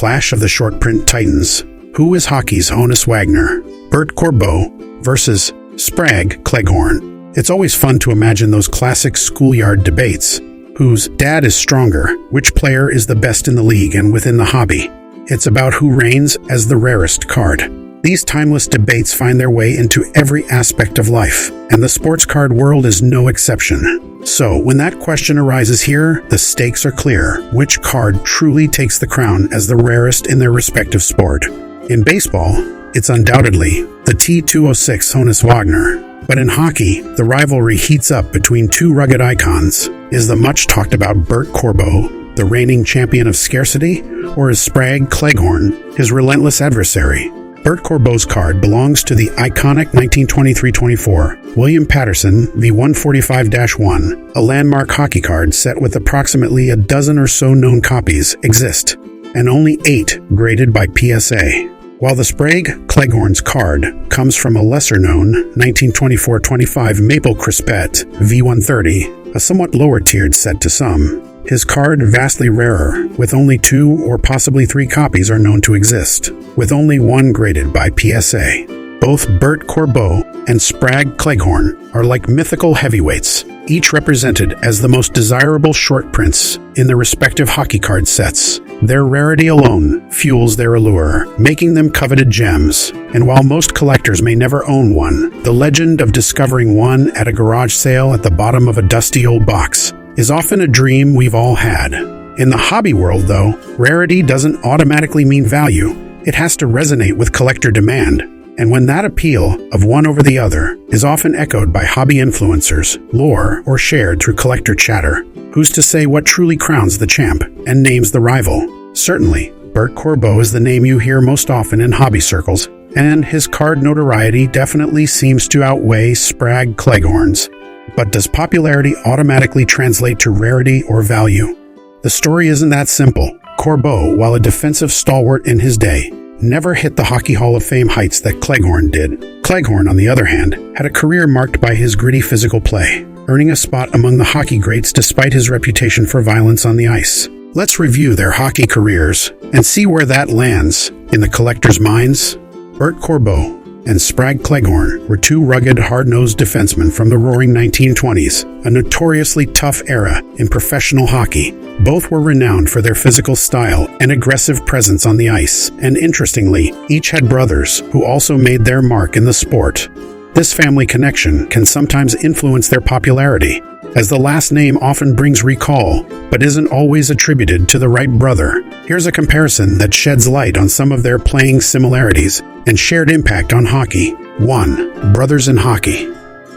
clash of the short print titans. Who is hockey's Honus Wagner? Bert Corbeau versus Sprague Cleghorn. It's always fun to imagine those classic schoolyard debates. Whose dad is stronger? Which player is the best in the league and within the hobby? It's about who reigns as the rarest card. These timeless debates find their way into every aspect of life, and the sports card world is no exception. So, when that question arises here, the stakes are clear. Which card truly takes the crown as the rarest in their respective sport? In baseball, it's undoubtedly the T206 Honus Wagner. But in hockey, the rivalry heats up between two rugged icons. Is the much-talked-about Bert Corbeau the reigning champion of scarcity, or is Sprague Cleghorn his relentless adversary? Bert Corbeau's card belongs to the iconic 1923-24 William Patterson V145-1, a landmark hockey card set with approximately a dozen or so known copies exist, and only 8 graded by PSA. While the Sprague Cleghorn's card comes from a lesser-known 1924-25 Maple Crispet V130, a somewhat lower-tiered set to some, his card vastly rarer, with only 2 or possibly 3 copies are known to exist, with only 1 graded by PSA. Both Bert Corbeau and Sprague Cleghorn are like mythical heavyweights, each represented as the most desirable short prints in their respective hockey card sets. Their rarity alone fuels their allure, making them coveted gems. And while most collectors may never own one, the legend of discovering one at a garage sale at the bottom of a dusty old box is often a dream we've all had. In the hobby world, though, rarity doesn't automatically mean value. It has to resonate with collector demand. And when that appeal of one over the other is often echoed by hobby influencers, lore, or shared through collector chatter, who's to say what truly crowns the champ and names the rival? Certainly, Bert Corbeau is the name you hear most often in hobby circles, and his card notoriety definitely seems to outweigh Sprague Cleghorn's. But does popularity automatically translate to rarity or value? The story isn't that simple. Corbeau, while a defensive stalwart in his day, never hit the Hockey Hall of Fame heights that Cleghorn did. Cleghorn, on the other hand, had a career marked by his gritty physical play, earning a spot among the hockey greats despite his reputation for violence on the ice. Let's review their hockey careers and see where that lands in the collectors' minds. Bert Corbeau and Sprague Cleghorn were 2 rugged, hard-nosed defensemen from the roaring 1920s, a notoriously tough era in professional hockey. Both were renowned for their physical style and aggressive presence on the ice, and interestingly, each had brothers who also made their mark in the sport. This family connection can sometimes influence their popularity, as the last name often brings recall, but isn't always attributed to the right brother. Here's a comparison that sheds light on some of their playing similarities and shared impact on hockey. 1. Brothers in hockey.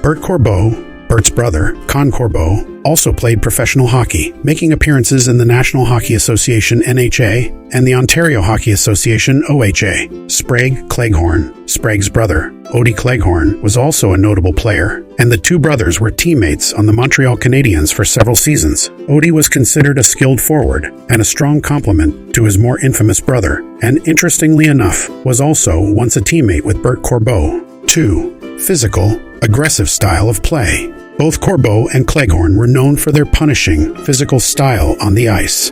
Bert Corbeau, Bert's brother, Con Corbeau, also played professional hockey, making appearances in the National Hockey Association (NHA) and the Ontario Hockey Association (OHA). Sprague Cleghorn, Sprague's brother, Odie Cleghorn, was also a notable player, and the 2 brothers were teammates on the Montreal Canadiens for several seasons. Odie was considered a skilled forward and a strong complement to his more infamous brother, and interestingly enough, was also once a teammate with Bert Corbeau. 2. Physical, aggressive style of play. Both Corbeau and Cleghorn were known for their punishing, physical style on the ice.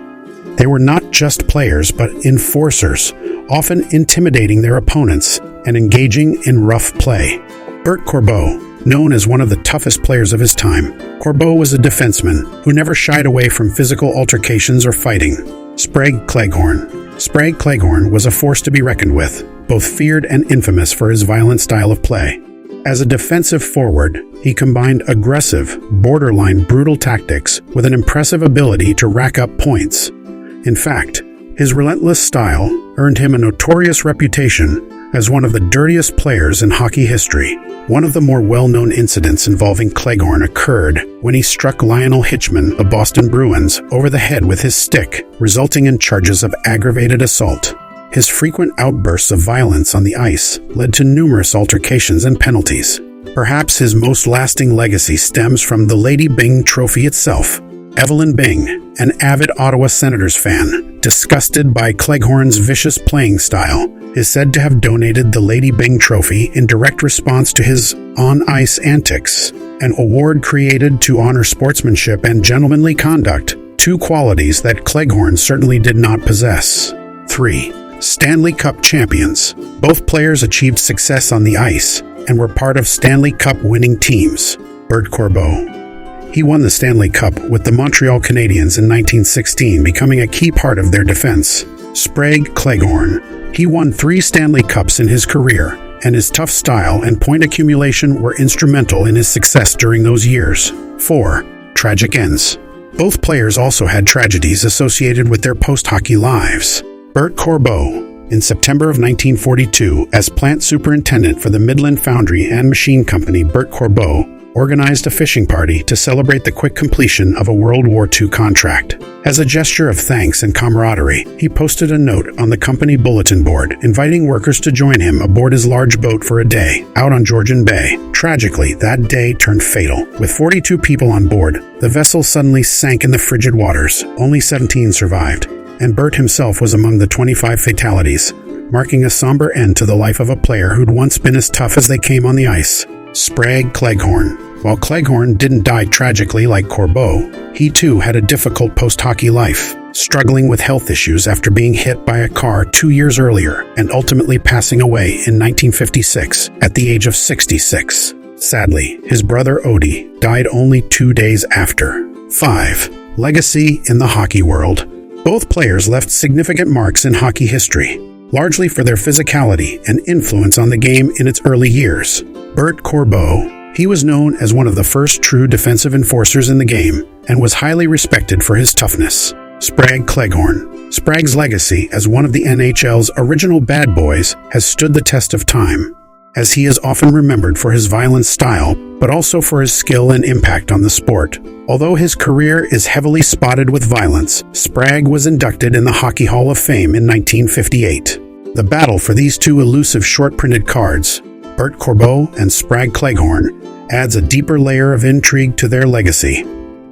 They were not just players, but enforcers, often intimidating their opponents and engaging in rough play. Bert Corbeau, known as one of the toughest players of his time, Corbeau was a defenseman who never shied away from physical altercations or fighting. Sprague Cleghorn. Sprague Cleghorn was a force to be reckoned with, both feared and infamous for his violent style of play. As a defensive forward, he combined aggressive, borderline brutal tactics with an impressive ability to rack up points. In fact, his relentless style earned him a notorious reputation as one of the dirtiest players in hockey history. One of the more well-known incidents involving Cleghorn occurred when he struck Lionel Hitchman of Boston Bruins over the head with his stick, resulting in charges of aggravated assault. His frequent outbursts of violence on the ice led to numerous altercations and penalties. Perhaps his most lasting legacy stems from the Lady Byng Trophy itself. Evelyn Byng, an avid Ottawa Senators fan, disgusted by Cleghorn's vicious playing style, is said to have donated the Lady Byng Trophy in direct response to his on-ice antics, an award created to honor sportsmanship and gentlemanly conduct, 2 qualities that Cleghorn certainly did not possess. 3. Stanley Cup champions. Both players achieved success on the ice and were part of Stanley Cup winning teams. Bert Corbeau. He won the Stanley Cup with the Montreal Canadiens in 1916, becoming a key part of their defense. Sprague Cleghorn. He won 3 Stanley Cups in his career, and his tough style and point accumulation were instrumental in his success during those years. 4. Tragic ends. Both players also had tragedies associated with their post-hockey lives. Bert Corbeau. In September of 1942, as plant superintendent for the Midland Foundry and Machine Company, Bert Corbeau organized a fishing party to celebrate the quick completion of a World War II contract. As a gesture of thanks and camaraderie, he posted a note on the company bulletin board inviting workers to join him aboard his large boat for a day out on Georgian Bay. Tragically, that day turned fatal. With 42 people on board, the vessel suddenly sank in the frigid waters. Only 17 survived, and Bert himself was among the 25 fatalities, marking a somber end to the life of a player who'd once been as tough as they came on the ice. Sprague Cleghorn. While Cleghorn didn't die tragically like Corbeau, he too had a difficult post-hockey life, struggling with health issues after being hit by a car 2 years earlier and ultimately passing away in 1956 at the age of 66. Sadly, his brother Odie died only 2 days after. 5. Legacy in the hockey world. Both players left significant marks in hockey history, largely for their physicality and influence on the game in its early years. Bert Corbeau. He was known as one of the first true defensive enforcers in the game and was highly respected for his toughness. Sprague Cleghorn. Sprague's legacy as one of the NHL's original bad boys has stood the test of time, as he is often remembered for his violent style, but also for his skill and impact on the sport. Although his career is heavily spotted with violence, Sprague was inducted in the Hockey Hall of Fame in 1958. The battle for these two elusive short-printed cards, Bert Corbeau and Sprague Cleghorn, adds a deeper layer of intrigue to their legacy.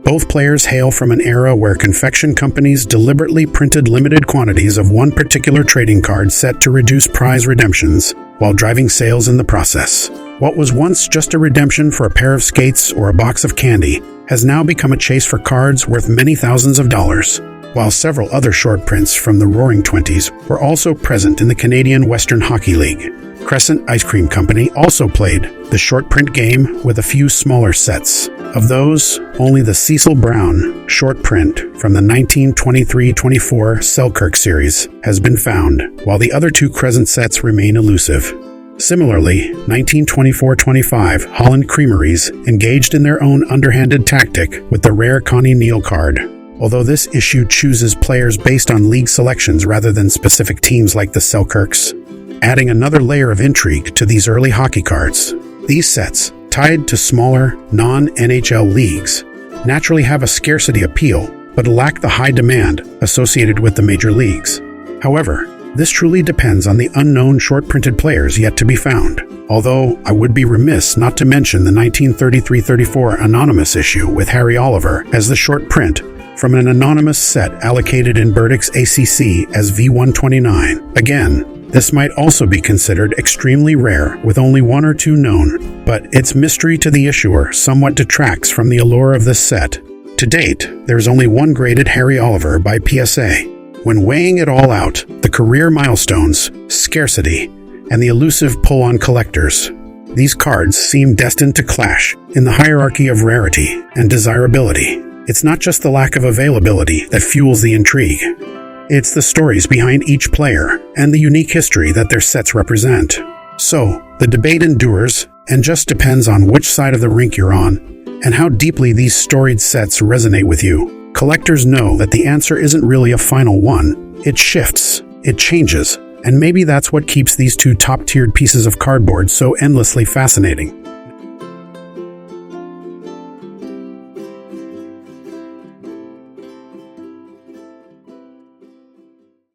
Both players hail from an era where confection companies deliberately printed limited quantities of one particular trading card set to reduce prize redemptions, while driving sales in the process. What was once just a redemption for a pair of skates or a box of candy has now become a chase for cards worth many thousands of dollars. While several other short prints from the Roaring Twenties were also present in the Canadian Western Hockey League. Crescent Ice Cream Company also played the short print game with a few smaller sets. Of those, only the Cecil Brown short print from the 1923-24 Selkirk series has been found, while the other 2 Crescent sets remain elusive. Similarly, 1924-25 Holland Creameries engaged in their own underhanded tactic with the rare Connie Neal card. Although this issue chooses players based on league selections rather than specific teams like the Selkirks, adding another layer of intrigue to these early hockey cards. These sets, tied to smaller, non-NHL leagues, naturally have a scarcity appeal, but lack the high demand associated with the major leagues. However, this truly depends on the unknown short-printed players yet to be found. Although I would be remiss not to mention the 1933-34 anonymous issue with Harry Oliver as the short print from an anonymous set allocated in Burdick's ACC as V129. Again, this might also be considered extremely rare, with only 1 or 2 known, but its mystery to the issuer somewhat detracts from the allure of this set. To date, there is only 1 graded Harry Oliver by PSA. When weighing it all out, the career milestones, scarcity, and the elusive pull on collectors, these cards seem destined to clash in the hierarchy of rarity and desirability. It's not just the lack of availability that fuels the intrigue. It's the stories behind each player and the unique history that their sets represent. So, the debate endures and just depends on which side of the rink you're on and how deeply these storied sets resonate with you. Collectors know that the answer isn't really a final one. It shifts, it changes, and maybe that's what keeps these 2 top-tiered pieces of cardboard so endlessly fascinating.